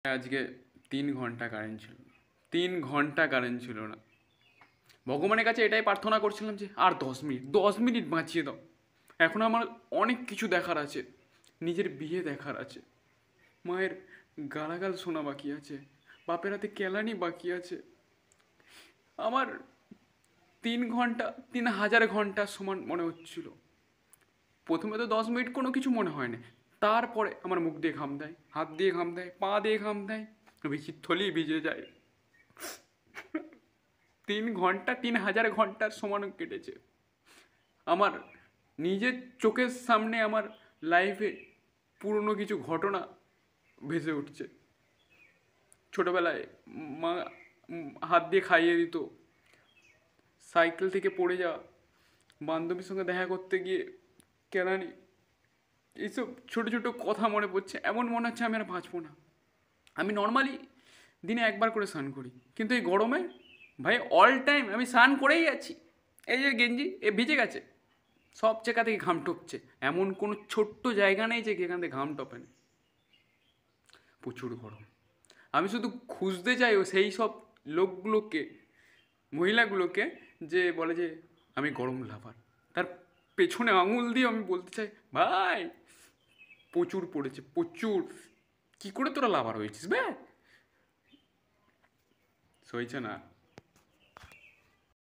আজকে 3 ঘন্টা কারেন্ট ছিল না। 3 ঘন্টা কারেন্ট ছিল না। ভগবানের কাছে এটাই প্রার্থনা করছিলাম যে আর 10 মিনিট, 10 মিনিট বাঁচিয়ে দাও। এখন আমার অনেক কিছু দেখার আছে। নিজের বিয়ে দেখার আছে, মায়ের গালাগাল শোনা বাকি আছে, বাপের হাতে কেলানি বাকি আছে। আমার 3 ঘন্টা, 3000 ঘন্টা সমান মনে হচ্ছিল। প্রথমে তো 10 মিনিট কোনো কিছু মনে হয় না, তারপরে আমার মুখ দিয়ে ঘাম দেয়, হাত দিয়ে ঘাম দেয়, পা দিয়ে ঘাম দেয়, ভিজির থলি ভিজে যায়। 3 ঘন্টা 3000 ঘন্টার সমান কেটেছে। আমার নিজের চোখের সামনে আমার লাইফে পুরনো কিছু ঘটনা ভেসে উঠছে। ছোটোবেলায় মা হাত দিয়ে খাইয়ে দিত, সাইকেল থেকে পড়ে যাওয়া, বান্ধবীর সঙ্গে দেখা করতে গিয়ে কেলানি, এইসব ছোটো ছোটো কথা মনে পড়ছে। এমন মনে হচ্ছে আমি আর বাঁচবো না। আমি নর্মালি দিনে একবার করে স্নান করি, কিন্তু এই গরমে ভাই অল টাইম আমি স্নান করেই আছি। এই যে গেঞ্জি এ ভিজে গেছে, সব জায়গা থেকে ঘাম টপছে। এমন কোনো ছোট্ট জায়গা নেই যে যেখান থেকে ঘাম টপে না। প্রচুর গরম। আমি শুধু খুঁজতে চাই ও সেই সব লোকগুলোকে, মহিলাগুলোকে, যে বলে যে আমি গরম লাভার। তার পেছনে আঙুল দিয়ে আমি বলতে চাই, ভাই প্রচুর পড়েছে, প্রচুর। কি করে তোরা লাভার হয়েছিস বে? সইছে না।